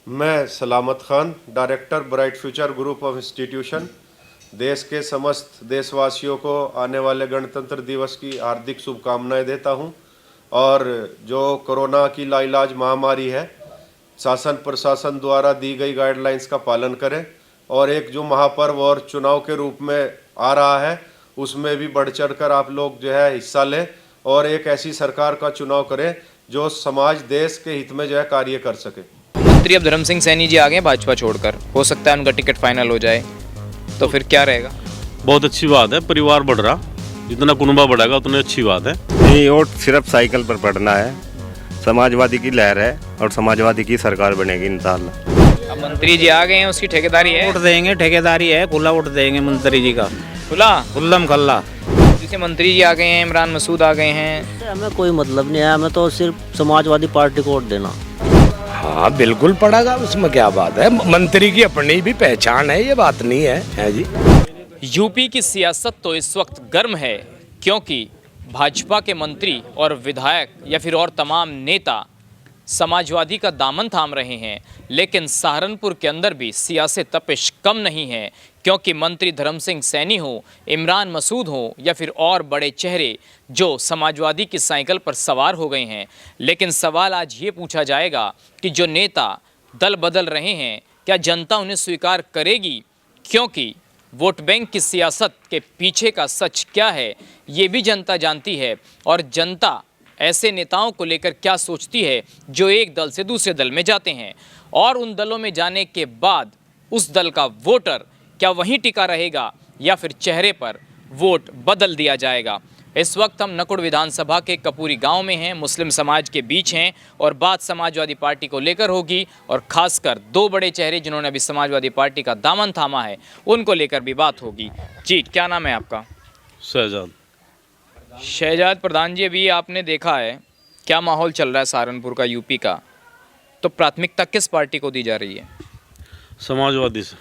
मैं सलामत Khan, director bright future group of institution, देश के समस्त देशवासियों को आने वाले गणतंत्र दिवस की हार्दिक शुभकामनाएं देता हूं। और जो कोरोना की लाइलाज महामारी है, शासन प्रशासन द्वारा दी गई गाइडलाइंस का पालन करें और एक जो महापर्व और चुनाव के रूप में आ रहा है उसमें भी बढ़ चढ़ कर आप लोग जो है हिस्सा लें और एक ऐसी सरकार का चुनाव करें जो समाज देश के हित में जो है कार्य कर सके। मंत्री अब धर्म सिंह सैनी जी आ गए भाजपा छोड़कर, हो सकता है उनका टिकट फाइनल हो जाए, तो फिर क्या रहेगा? बहुत अच्छी बात है, परिवार बढ़ रहा, जितना कुनबा बढ़ेगा उतनी अच्छी बात है। नहीं, वोट सिर्फ साइकिल पर पड़ना है। समाजवादी की लहर है और समाजवादी की सरकार बनेगी इंशाअल्लाह। अब मंत्री जी आ गए हैं, उसकी ठेकेदारी है। वोट देंगे, ठेकेदारी है, खुला वोट देंगे मंत्री जी का, खुला खुल्लम खल्ला। जैसे मंत्री जी आ गए हैं, इमरान मसूद आ गए हैं, हमें कोई मतलब नहीं है, हमें तो सिर्फ समाजवादी पार्टी को वोट देना। हाँ बिल्कुल पड़ेगा, उसमें क्या बात है। मंत्री की अपनी भी पहचान है, ये बात नहीं है जी। यूपी की सियासत तो इस वक्त गर्म है क्योंकि भाजपा के मंत्री और विधायक या फिर और तमाम नेता समाजवादी का दामन थाम रहे हैं। लेकिन सहारनपुर के अंदर भी सियासी तपिश कम नहीं है क्योंकि मंत्री धर्म सिंह सैनी हो, इमरान मसूद हो या फिर और बड़े चेहरे जो समाजवादी की साइकिल पर सवार हो गए हैं। लेकिन सवाल आज ये पूछा जाएगा कि जो नेता दल बदल रहे हैं, क्या जनता उन्हें स्वीकार करेगी? क्योंकि वोट बैंक की सियासत के पीछे का सच क्या है ये भी जनता जानती है और जनता ऐसे नेताओं को लेकर क्या सोचती है जो एक दल से दूसरे दल में जाते हैं और उन दलों में जाने के बाद उस दल का वोटर क्या वहीं टिका रहेगा या फिर चेहरे पर वोट बदल दिया जाएगा। इस वक्त हम नकुड़ विधानसभा के कपूरी गांव में हैं, मुस्लिम समाज के बीच हैं और बात समाजवादी पार्टी को लेकर होगी और खासकर दो बड़े चेहरे जिन्होंने अभी समाजवादी पार्टी का दामन थामा है उनको लेकर भी बात होगी। जी, क्या नाम है आपका? शहजाद। शहजाद प्रधान जी, अभी आपने देखा है क्या माहौल चल रहा है सहारनपुर का, यूपी का, तो प्राथमिकता किस पार्टी को दी जा रही है? समाजवादी से।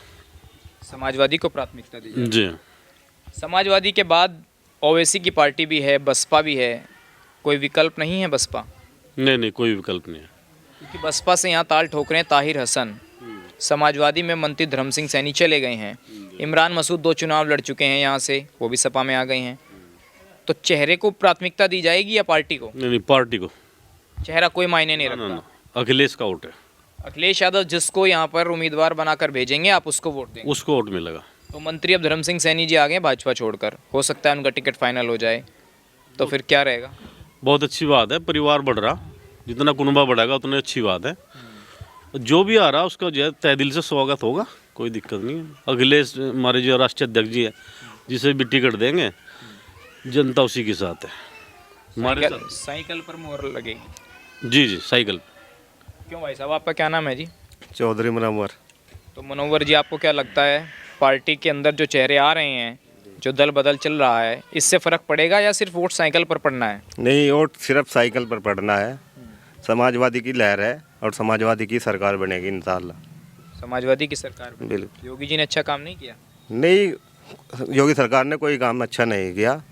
समाजवादी को प्राथमिकता दी जा रही है। जी। समाजवादी के बाद ओवैसी की पार्टी भी है, बसपा भी है, कोई विकल्प नहीं है बसपा? नहीं, कोई विकल्प नहीं है क्योंकि बसपा से यहाँ ताल ठोक रहे हैं ताहिर हसन, समाजवादी में मंत्री धर्म सिंह सैनी चले गए हैं, इमरान मसूद 2 चुनाव लड़ चुके हैं यहाँ से, वो भी सपा में आ गए हैं। तो चेहरे को प्राथमिकता दी जाएगी या पार्टी को? नहीं, पार्टी को। चेहरा कोई मायने नहीं ना, रखता। अखिलेश का वोट है। अखिलेश यादव जिसको यहाँ पर उम्मीदवार बनाकर भेजेंगे आप उसको वोट देंगे? उसको वोट मिलेगा। तो मंत्री अब धर्म सिंह सैनी जी आ गए भाजपा छोड़कर, हो सकता है उनका टिकट फाइनल हो जाए, तो फिर क्या रहेगा? बहुत अच्छी बात है, परिवार बढ़ रहा, जितना कुनबा बढ़ेगा उतनी अच्छी बात है। जो भी आ रहा उसका जो है तहे दिल से स्वागत होगा, कोई दिक्कत नहीं है। अखिलेश हमारे जो राष्ट्रीय अध्यक्ष जी है, जिसे भी टिकट देंगे जनता उसी के साथ है। हमारे साइकिल पर मोहर लगेगी? जी, साइकिल। क्यों भाई साहब, आपका क्या नाम है जी? चौधरी मुनव्वर। तो मनोवर जी, आपको क्या लगता है पार्टी के अंदर जो चेहरे आ रहे हैं, जो दल बदल चल रहा है, इससे फ़र्क पड़ेगा या सिर्फ वोट साइकिल पर पड़ना है? नहीं, वोट सिर्फ साइकिल पर पड़ना है। समाजवादी की लहर है और समाजवादी की सरकार बनेगी इंशाअल्लाह। समाजवादी की सरकार बनेगी। बिल्कुल। योगी जी ने अच्छा काम नहीं किया? नहीं, योगी सरकार ने कोई काम अच्छा नहीं किया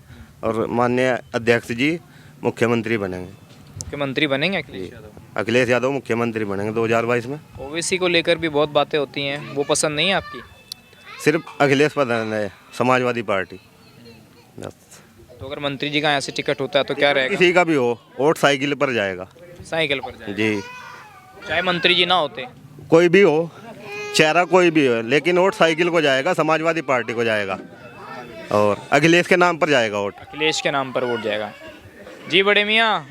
और माननीय अध्यक्ष जी मुख्यमंत्री बनेंगे। मुख्यमंत्री बनेंगे अखिलेश यादव? अखिलेश यादव मुख्यमंत्री बनेंगे 2022 में। ओवैसी को लेकर भी बहुत बातें होती हैं, वो पसंद नहीं है आपकी? सिर्फ अखिलेश पसंद है, समाजवादी पार्टी बस। तो अगर मंत्री जी का यहाँ से टिकट होता है तो क्या रहेगा? किसी का भी हो, वोट साइकिल पर जाएगा। साइकिल पर जाएगा? जी, चाहे मंत्री जी ना होते? कोई भी हो, चेहरा कोई भी हो, लेकिन वोट साइकिल को जाएगा, समाजवादी पार्टी को जाएगा और अखिलेश के नाम पर जाएगा वोट। अखिलेश के नाम पर वोट जाएगा। जी बड़े मियाँ,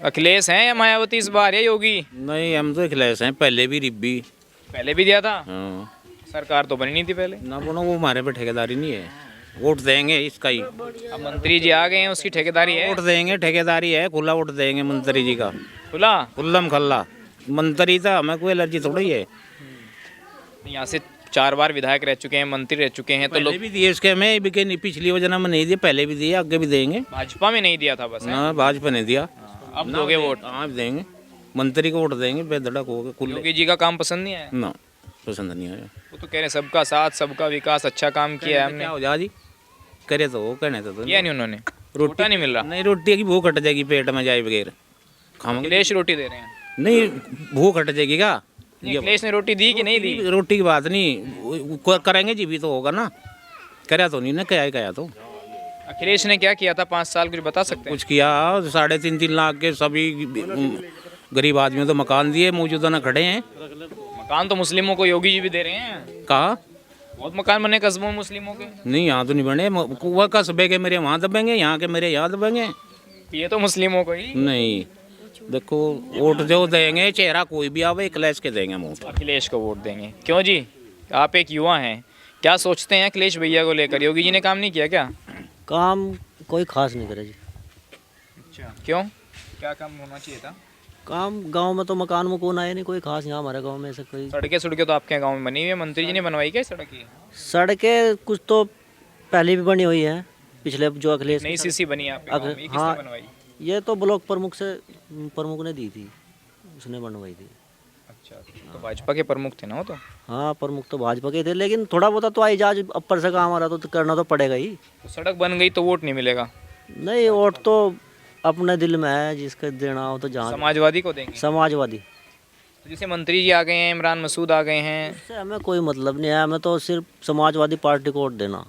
अखिलेश हैं या मायावती इस बार या योगी? नहीं, हम तो अखिलेश हैं, पहले भी रिब्बी। पहले भी दिया था? हाँ। सरकार तो बनी नहीं थी पहले। ना बोलो, वो हमारे पे ठेकेदारी नहीं है, वोट देंगे इसका ही। अब मंत्री जी आ गए हैं, उसकी ठेकेदारी है? वोट देंगे, ठेकेदारी है, खुला वोट देंगे मंत्री जी का, खुला? खुल्लम खल्ला। मंत्री था, हमें कोई एलर्जी थोड़ी है। यहाँ से 4 बार विधायक रह चुके हैं, मंत्री रह चुके हैं, तो पहले लोग भी दिए उसके, हमें भी कहीं पिछली योजना में नहीं दिए, पहले भी दिए, आगे भी देंगे। भाजपा में नहीं दिया था बस? ना, भाजपा ने दिया, अब दोगे वोट? हाँ देंगे, मंत्री को वोट देंगे, बेधड़क हो गए। योगी जी का काम पसंद नहीं आया? ना, पसंद नहीं आया। वो तो कह रहे हैं सबका साथ सबका विकास, अच्छा काम किया है हमने। क्या हो जा जी, करे तो वो कहने तो किया नहीं उन्होंने? रोटी नहीं मिल रहा? नहीं, रोटी की भूख हट जाएगी पेट में जाए बगैर खाओगे। अखिलेश रोटी दे रहे हैं? नहीं, भूख हट जाएगी क्या, ये अखिलेश ने रोटी दी कि नहीं दी? रोटी की बात नहीं, करेंगे जी भी तो होगा ना, कराया तो नहीं ना, क्या तो अखिलेश ने क्या किया था 5 साल, कुछ बता सकते हैं? कुछ किया। 3.5 लाख के सभी गरीब आदमियों को मकान दिए, मौजूदा ना खड़े हैं। मकान तो मुस्लिमों को योगी जी भी दे रहे हैं, कहा बहुत मकान बने कस्बों में मुस्लिमों के। नहीं, यहाँ तो नहीं बने, वह कस्बे के मेरे वहाँ दबेंगे, यहाँ के मेरे यहाँ दबेंगे। ये तो मुस्लिमों को ही। नहीं, देखो वोट जो देंगे, चेहरा कोई भी आवे, अखिलेश के देंगे वोट। अखिलेश को वोट देंगे। क्यों जी, आप एक युवा हैं, क्या सोचते हैं अखिलेश भैया को लेकर? योगी जी ने काम नहीं किया क्या? काम कोई खास नहीं करे जी। अच्छा, क्यों, क्या काम होना चाहिए था? काम गांव में तो मकान मकून आए नहीं कोई खास, यहाँ हमारे गांव में ऐसा कोई। सड़कें तो आपके गांव में बनी हुई है, मंत्री जी ने बनवाई क्या सड़क? ये सड़कें कुछ तो पहले भी बनी हुई हैं, पिछले जो अखिलेश नई सीसी बनी है आपके गांव में, ये किसने हाँ, बनवाई? ये तो ब्लॉक प्रमुख ने दी थी, उसने बनवाई थी। अच्छा, तो भाजपा के प्रमुख थे ना वो तो? हाँ, प्रमुख तो भाजपा के थे, लेकिन थोड़ा बहुत तो आइजाज ऊपर से काम आ रहा तो करना तो पड़ेगा ही। तो सड़क बन गई तो वोट नहीं मिलेगा? नहीं, वोट तो अपने दिल में है, जिसका देना हो तो जहाँ। समाजवादी को देंगे? समाजवादी। तो जैसे मंत्री जी आ गए हैं, इमरान मसूद आ गए हैं। इससे हमें कोई मतलब नहीं है, हमें तो सिर्फ समाजवादी पार्टी को वोट देना।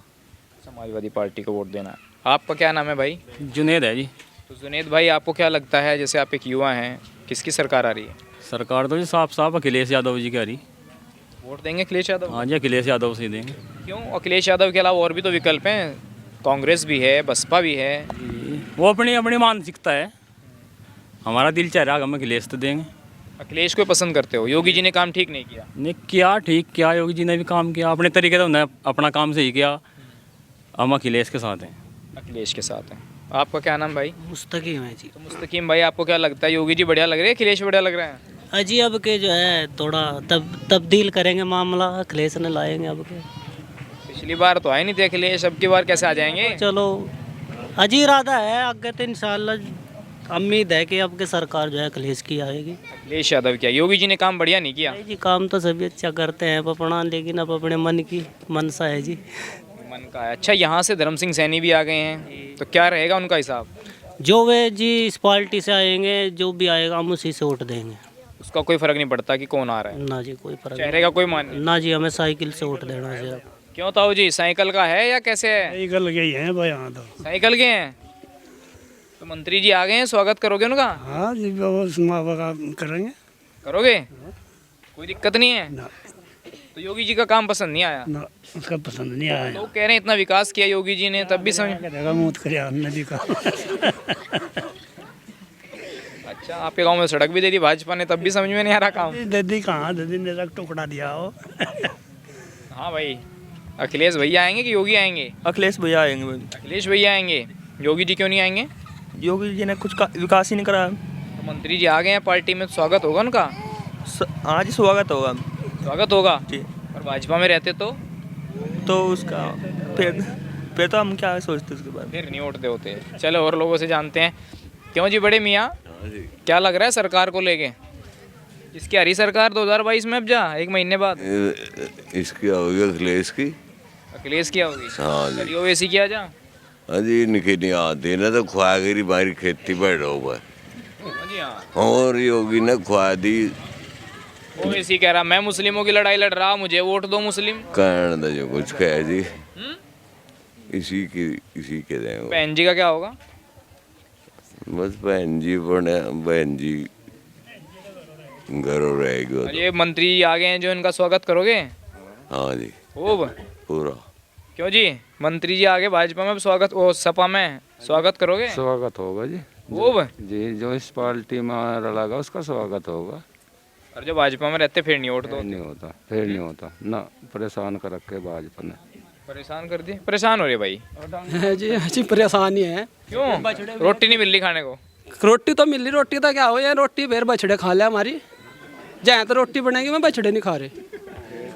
समाजवादी पार्टी को वोट देना। आपका क्या नाम है भाई? जुनेद है जी। तो जुनेद भाई, आपको क्या लगता है, जैसे आप एक युवा हैं, किसकी सरकार आ रही है? सरकार तो जी साफ साफ अखिलेश यादव जी की आ रही। वोट देंगे अखिलेश यादव? हाँ जी, अखिलेश यादव से ही देंगे। क्यों, अखिलेश यादव के अलावा और भी तो विकल्प हैं, कांग्रेस भी है, बसपा भी है। वो अपनी अपनी मानसिकता है, हमारा दिल चाह रहा है हम अखिलेश तो देंगे। अखिलेश को पसंद करते हो? योगी जी ने काम ठीक नहीं किया? नहीं किया, ठीक किया, योगी जी ने भी काम किया अपने तरीके से, उन्होंने अपना काम सही किया। हम अखिलेश के साथ हैं। अखिलेश के साथ हैं। आपका क्या नाम भाई? मुस्तकीम है जी। तो मुस्तकीम भाई, आपको क्या लगता है, योगी जी बढ़िया लग रहे हैं, अखिलेश बढ़िया लग रहा है? अजी अब के जो है थोड़ा तब्दील करेंगे मामला, अखिलेश ने लाएंगे अब के। पिछली बार तो आए नहीं थे अखिलेश, अब की बार कैसे आ जाएंगे? चलो अजी इरादा है आगे तो इंशाल्लाह उम्मीद है कि अब के सरकार जो है अखिलेश की आएगी। अखिलेश यादव क्या, योगी जी ने काम बढ़िया नहीं किया? नहीं जी, काम तो सभी अच्छा करते हैं अपना, लेकिन अब अपने मन की मनसा है जी। मन का है। अच्छा, यहाँ से धर्म सिंह सैनी भी आ गए हैं, तो क्या रहेगा उनका हिसाब? जो वे जी इस पार्टी से आएंगे, जो भी आएगा हम उसी से वोट देंगे। उसका कोई फर्क नहीं पड़ता कि कौन आ रहा है? ना जी, कोई फर्क चेहरे का कोई मान नहीं? ना जी, हमें साइकिल से वोट देना है सिर्फ। क्यों ताऊ जी, साइकिल का है या कैसे है? साइकिल के ही हैं भाई, यहाँ तो साइकिल के हैं। तो मंत्री जी आ गए हैं, स्वागत करोगे उनका? हाँ जी, वो करेंगे। करोगे? कोई दिक्कत नहीं है? ना, तो योगी जी का काम पसंद नहीं आया? ना, उसका पसंद नहीं आया। लोग कह रहे हैं इतना विकास किया योगी जी ने, तब भी समझ। करेगा मूत करिया नदी का। अच्छा, आपके गांव में सड़क भी दे दी भाजपा ने, तब भी समझ में नहीं आ रहा काम? दीदी कहाँ, दीदी ने रख टुकड़ा दिया हो। हाँ भाई, अखिलेश भैया आएंगे कि योगी आएंगे? अखिलेश भैया आएंगे। अखिलेश भैया आएंगे, योगी जी क्यों नहीं आएंगे? योगी जी ने कुछ विकास ही नहीं करा। तो मंत्री जी आ गए हैं पार्टी में, तो स्वागत होगा उनका? आज स्वागत होगा। स्वागत होगा जी। और भाजपा में रहते तो उसका फिर तो हम क्या सोचते उसके बारे में। फिर नहीं वोट होते। चलो और लोगों से जानते हैं। क्यों जी बड़े मियाँ, क्या लग रहा है सरकार को लेके? इसकी हरी सरकार 2022 में अब जा, 1 महीने बाद इसकी होगी अखिलेश की। अखिलेश की होगी? हाँ जी। चलिए वैसी किया जा। हाँ जी, निके नहीं आते ना तो खुआ गई हमारी खेती पर डूबा। हाँ जी, हाँ। और योगी ने खुआ दी। वो ऐसी कह रहा, मैं मुस्लिमों की लड़ाई लड़ रहा, मुझे वोट दो मुस्लिम। कहने दो जो कुछ कहे जी, इसी के दें। बहन जी का क्या होगा? बस बहन जी बने, बहन जी घर रहेगी। और ये मंत्री जी आ गए हैं जो, इनका स्वागत करोगे? हाँ जी, खूब पूरा। क्यों जी, मंत्री जी आगे भाजपा में स्वागत, वो सपा में स्वागत करोगे? स्वागत होगा जी। खूब जी, जो इस पार्टी में लगा उसका स्वागत होगा। और जो भाजपा में रहते फिर नहीं वोट दो? नहीं होता, फिर नहीं होता ना, परेशान कर रखे भाजपा ने। परेशान कर दिए? परेशान हो रहे भाई? जी परेशानी है। क्यों, रोटी नहीं मिल रही खाने को? रोटी तो मिल रही, रोटी तो क्या हो यार, रोटी फिर बछड़े खा ले हमारी। जहाँ तो रोटी बनेगी मैं बछड़े नहीं खा रहे,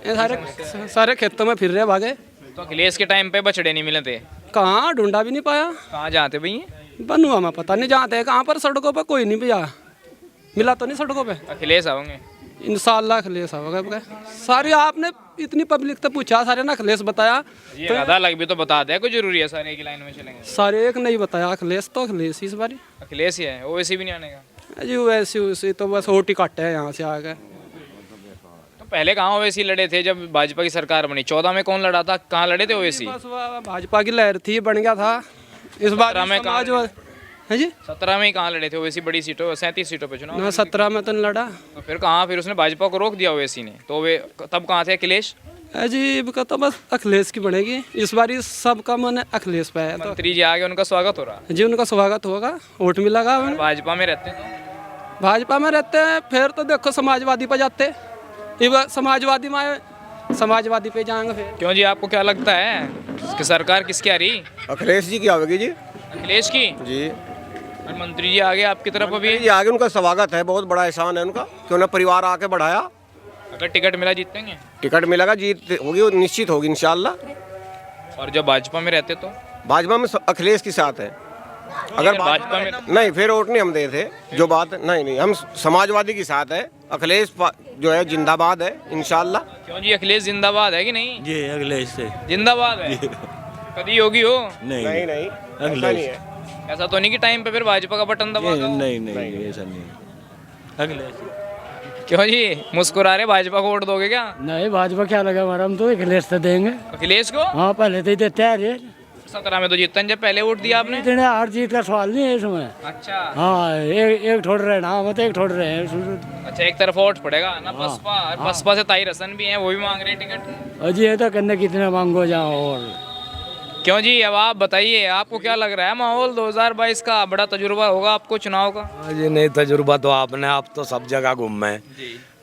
ये सारे खेतों में फिर रहे भागे। तो अखिलेश के टाइम पे बछड़े नहीं मिले थे? कहाँ, ढूंढा भी नहीं पाया। कहाँ जाते भैया? बनुआ में पता नहीं जाते हैं कहाँ पर, सड़कों पर कोई नहीं भैया मिला तो नहीं सड़कों पे। अखिलेश आओगे? इंशाल्लाह अखिलेश आओगे। सारी आपने इतनी पब्लिक तो पूछा, सारे ने अखिलेश बताया। तो आधा लग भी तो बता दे, कोई जरूरी है सारे की लाइन में चलेंगे? सारे एक नहीं बताया, अखिलेश तो अखिलेश इस बारी। अखिलेश ही है, ओवैसी भी नहीं आने का? जी वैसे उसी तो बस वोट ही काटे है यहाँ से आके। पहले कहाँ ओवैसी लड़े थे जब भाजपा की सरकार बनी? 14 में कौन लड़ा था? कहाँ लड़े थे ओवैसी? बस वो भाजपा की लहर थी, बन गया था। इस बार 17 में कहाँ है जी, 17 में ही कहाँ लड़े थे ओवैसी? बड़ी सीटों 37 सीटों पे चुनाव। ना 17 में तो नहीं लड़ा। तो फिर कहाँ? फिर उसने भाजपा को रोक दिया ओवैसी ने, तो वे तब कहाँ थे अखिलेश? अजीब का तो बस अखिलेश की बनेगी इस बार, सबका मन अखिलेश पे है। तो मंत्री जी आगे उनका स्वागत हो रहा। जी उनका स्वागत होगा, वोट मिलेगा। भाजपा में रहते तो भाजपा में रहते हैं फिर तो देखो समाजवादी पे जाते, समाजवादी पे जाएंगे फिर। क्यों जी, आपको क्या लगता है कि सरकार किसकी आ रही? अखिलेश जी की आवेगी जी। अखिलेश की जी। और मंत्री जी आगे आपकी तरफ अभी? ये आगे उनका स्वागत है, बहुत बड़ा एहसान है उनका कि उन्हें परिवार आके बढ़ाया। अगर टिकट मिला जीतेंगे? टिकट मिलेगा, जीत होगी, निश्चित होगी इंशाल्लाह। और जब भाजपा में रहते तो? भाजपा में अखिलेश के साथ है। अगर भाजपा में नहीं, फिर वोट नहीं हम दे थे जो बात, नहीं हम समाजवादी के साथ है। अखिलेश जो है जिंदाबाद है इंशाल्लाह। क्यों जी, अखिलेश जिंदाबाद है कि नहीं? जी अखिलेश से जिंदाबाद है। कभी योगी हो? नहीं नहीं नहीं, ऐसा नहीं है। ऐसा तो नहीं कि टाइम पे फिर भाजपा का बटन दबा दो? नहीं ऐसा नहीं। अखिलेश। क्यों जी मुस्कुरा रहे? भाजपा को वोट दोगे क्या? नहीं भाजपा क्या लगा हमारा, हम तो अखिलेश से देंगे। अखिलेश को? हाँ पहले तो ही देते हैं। 17 में तो जीतन जब पहले वोट दिया आपने। इतने हार जीत का सवाल नहीं है इसमें। अच्छा हाँ एक ठोड़ रहे ना, हम तो एक ठोड़ रहे हैं। अच्छा, एक तरफ वोट पड़ेगा ना बसपा। बसपा से ताहिर हसन भी हैं, वो भी मांग रहे हैं टिकट। अजी ये तो करने कितने मांगो जाओ। और क्यों जी, अब आप बताइए, आपको क्या लग रहा है माहौल 2022 का? बड़ा तजुर्बा होगा आपको चुनाव का। जी नहीं, तजुर्बा तो आपने, आप तो सब जगह घूमे हैं,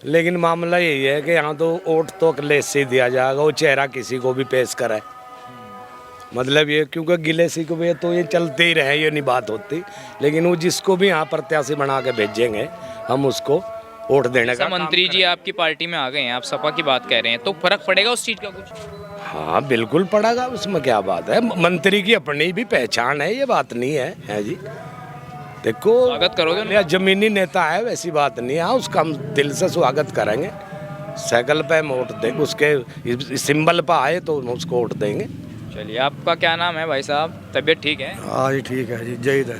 लेकिन मामला यही है कि यहाँ तो वोट तो अखिलेश से दिया जाएगा, वो चेहरा किसी को भी पेश करे। मतलब ये क्योंकि गिलेसी को भी तो ये चलते ही रहे, ये नहीं बात होती, लेकिन वो जिसको भी यहाँ प्रत्याशी बना के भेजेंगे हम उसको वोट देने का। मंत्री जी आपकी पार्टी में आ गए हैं, आप सपा की बात कह रहे हैं, तो फर्क पड़ेगा उस चीज का कुछ? हाँ बिल्कुल पड़ेगा, उसमें क्या बात है। मंत्री की अपनी भी पहचान है, ये बात नहीं है जी। देखो स्वागत करोगे? जमीनी नेता है, वैसी बात नहीं है। हाँ उसका हम दिल से स्वागत करेंगे। साइकिल पे हम वोट देंगे, उसके सिंबल पर आए तो उसको वोट देंगे। चलिए, आपका क्या नाम है भाई साहब? तबीयत ठीक है? हाँ जी ठीक है जी, जयद है।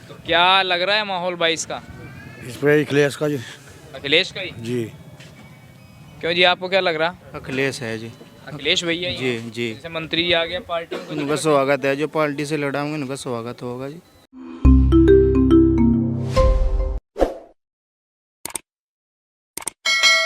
तो क्या लग रहा है माहौल 22 का? इस पर अखिलेश का जी। अखिलेश का ही? जी। क्यों जी, आपको क्या लग रहा? अखिलेश है जी। अखिलेश भैया? जी जी। जैसे मंत्री जी आ गया पार्टी में, उनका स्वागत है, जो पार्टी से लड़ा होंगे उनका स्वागत होगा जी।